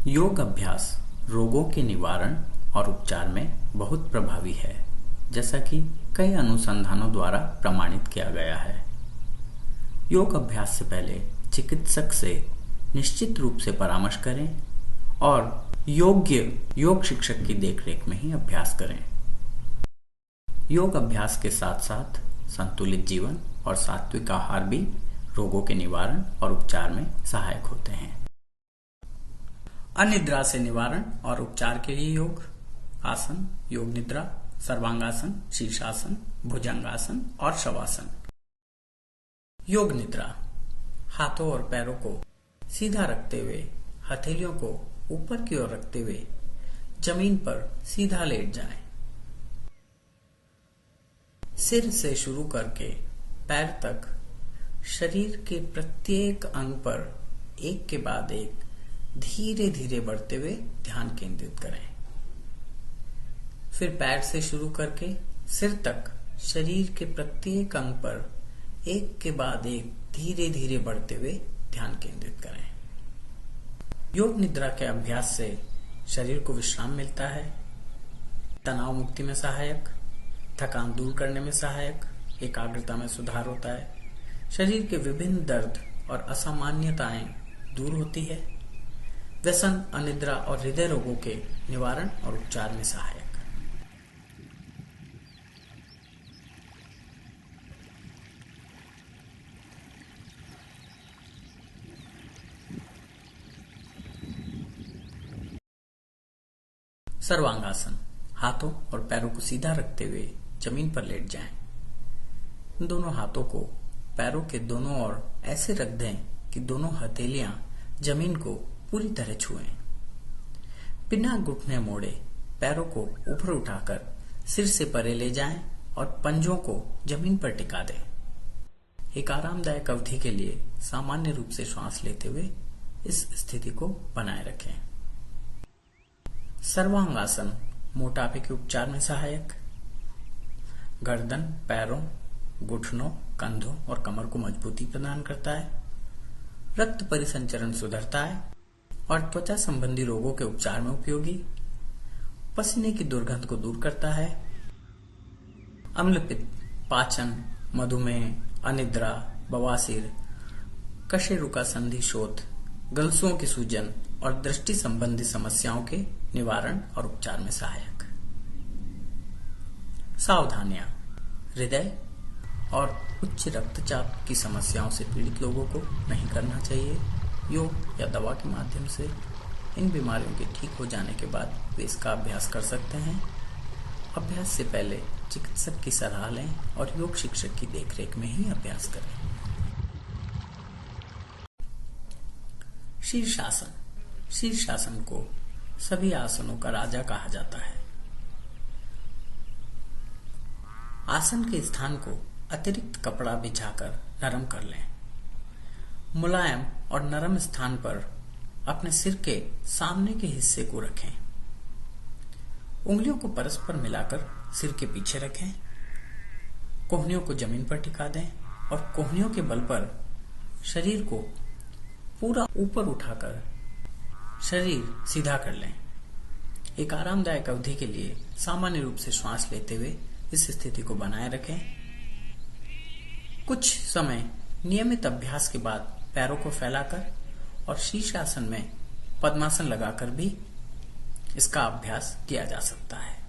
योग अभ्यास रोगों के निवारण और उपचार में बहुत प्रभावी है, जैसा कि कई अनुसंधानों द्वारा प्रमाणित किया गया है। योग अभ्यास से पहले चिकित्सक से निश्चित रूप से परामर्श करें और योग्य योग शिक्षक की देखरेख में ही अभ्यास करें। योग अभ्यास के साथ साथ संतुलित जीवन और सात्विक आहार भी रोगों के निवारण और उपचार में सहायक होते हैं। अनिद्रा से निवारण और उपचार के लिए योग आसन, योग निद्रा, सर्वांगासन, शीर्षासन, भुजंगासन और शवासन। योग निद्रा, हाथों और पैरों को सीधा रखते हुए हथेलियों को ऊपर की ओर रखते हुए जमीन पर सीधा लेट जाएं। सिर से शुरू करके पैर तक शरीर के प्रत्येक अंग पर एक के बाद एक धीरे धीरे बढ़ते हुए ध्यान केंद्रित करें। फिर पैर से शुरू करके सिर तक शरीर के प्रत्येक अंग पर एक के बाद एक धीरे धीरे बढ़ते हुए ध्यान केंद्रित करें। योग निद्रा के अभ्यास से शरीर को विश्राम मिलता है, तनाव मुक्ति में सहायक, थकान दूर करने में सहायक, एकाग्रता में सुधार होता है, शरीर के विभिन्न दर्द और असामान्यताएं दूर होती है, व्यसन, अनिद्रा और हृदय रोगों के निवारण और उपचार में सहायक। सर्वांगासन, हाथों और पैरों को सीधा रखते हुए जमीन पर लेट जाएं। दोनों हाथों को पैरों के दोनों ओर ऐसे रख दें कि दोनों हथेलियां जमीन को पूरी तरह छुएं। बिना घुटने मोड़े पैरों को ऊपर उठाकर सिर से परे ले जाएं और पंजों को जमीन पर टिका दें। एक आरामदायक अवधि के लिए सामान्य रूप से श्वास लेते हुए इस स्थिति को बनाए रखें। सर्वांगासन मोटापे के उपचार में सहायक, गर्दन, पैरों, घुटनों, कंधों और कमर को मजबूती प्रदान करता है, रक्त परिसंचरण सुधरता है और त्वचा संबंधी रोगों के उपचार में उपयोगी, पसीने की दुर्गंध को दूर करता है, अम्लपित्त, पाचन, मधुमेह, अनिद्रा, बवासीर, कशेरुका संधि शोथ, गलसुओं की सूजन और दृष्टि संबंधी समस्याओं के निवारण और उपचार में सहायक। सावधानियां, हृदय और उच्च रक्तचाप की समस्याओं से पीड़ित लोगों को नहीं करना चाहिए। योग या दवा के माध्यम से इन बीमारियों के ठीक हो जाने के बाद वे इसका अभ्यास कर सकते हैं। अभ्यास से पहले चिकित्सक की सलाह लें और योग शिक्षक की देखरेख में ही अभ्यास करें। शीर्षासन, शीर्षासन को सभी आसनों का राजा कहा जाता है। आसन के स्थान को अतिरिक्त कपड़ा बिछाकर नरम कर लें। मुलायम और नरम स्थान पर अपने सिर के सामने के हिस्से को रखें। उंगलियों को परस्पर मिलाकर सिर के पीछे रखें। कोहनियों को जमीन पर टिका दें और कोहनियों के बल पर शरीर को पूरा ऊपर उठाकर शरीर सीधा कर लें। एक आरामदायक अवधि के लिए सामान्य रूप से श्वास लेते हुए इस स्थिति को बनाए रखें। कुछ समय नियमित अभ्यास के बाद पैरों को फैलाकर और शीर्षासन में पद्मासन लगाकर भी इसका अभ्यास किया जा सकता है।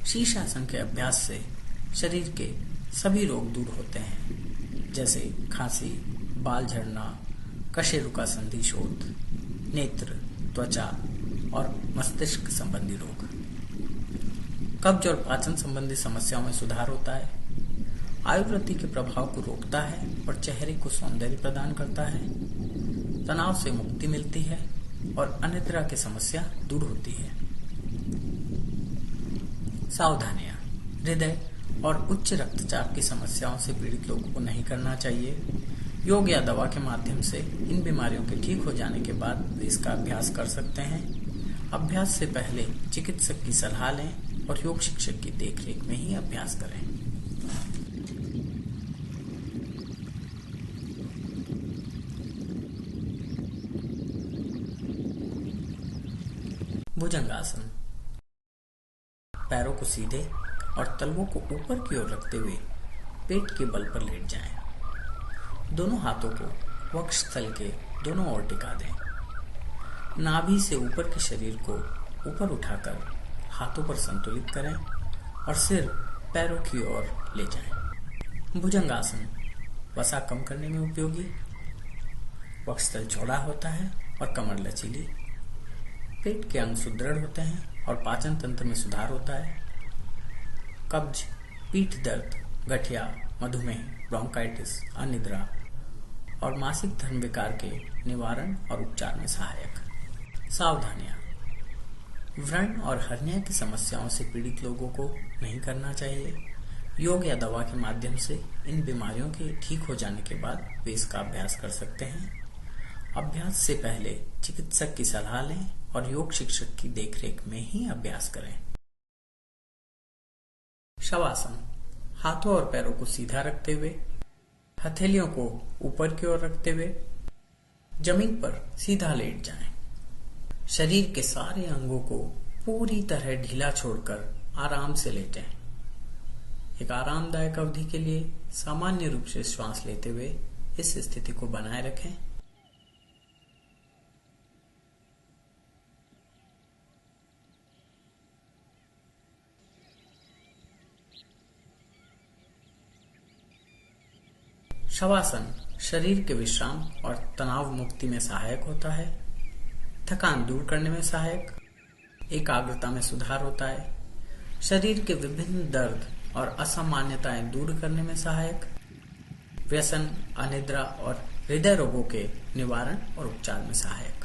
शीर्षासन के अभ्यास से शरीर के सभी रोग दूर होते हैं, जैसे खांसी, बाल झड़ना, कशेरुका संधि शोथ, नेत्र, त्वचा और मस्तिष्क संबंधी रोग। कब्ज और पाचन संबंधी समस्याओं में सुधार होता है, आयुर्वृत्ति के प्रभाव को रोकता है और चेहरे को सौंदर्य प्रदान करता है, तनाव से मुक्ति मिलती है और अनिद्रा की समस्या दूर होती है। सावधानियां: हृदय और उच्च रक्तचाप की समस्याओं से पीड़ित लोगों को नहीं करना चाहिए। योग या दवा के माध्यम से इन बीमारियों के ठीक हो जाने के बाद वे इसका अभ्यास कर सकते हैं। अभ्यास से पहले चिकित्सक की सलाह लें और योग शिक्षक की देखरेख में ही अभ्यास करें। भुजंगासन। पैरों को सीधे और तलवों को ऊपर की ओर रखते हुए पेट के बल पर लेट जाएं। दोनों हाथों को वक्षस्थल के दोनों ओर टिका दें। नाभि से ऊपर के शरीर को ऊपर उठाकर हाथों पर संतुलित करें और सिर पैरों की ओर ले जाएं। भुजंगासन वसा कम करने में उपयोगी। वक्षस्थल चौड़ा होता है और कमर लचीली। पेट के अंग सुदृढ़ होते हैं और पाचन तंत्र में सुधार होता है। कब्ज, पीठ दर्द, गठिया, मधुमेह, ब्रोंकाइटिस, अनिद्रा और मासिक धर्म विकार के निवारण और उपचार में सहायक। सावधानियां: व्रण और हर्निया की समस्याओं से पीड़ित लोगों को नहीं करना चाहिए। योग या दवा के माध्यम से इन बीमारियों के ठीक हो जाने के बाद वे इसका अभ्यास कर सकते हैं। अभ्यास से पहले चिकित्सक की सलाह लें और योग शिक्षक की देखरेख में ही अभ्यास करें। शवासन: हाथों और पैरों को सीधा रखते हुए, हथेलियों को ऊपर की ओर रखते हुए जमीन पर सीधा लेट जाएं। शरीर के सारे अंगों को पूरी तरह ढीला छोड़कर आराम से लेटें। एक आरामदायक अवधि के लिए सामान्य रूप से श्वास लेते हुए इस स्थिति को बनाए रखें। शवासन शरीर के विश्राम और तनाव मुक्ति में सहायक होता है, थकान दूर करने में सहायक, एकाग्रता में सुधार होता है, शरीर के विभिन्न दर्द और असामान्यताएं दूर करने में सहायक, व्यसन, अनिद्रा और हृदय रोगों के निवारण और उपचार में सहायक।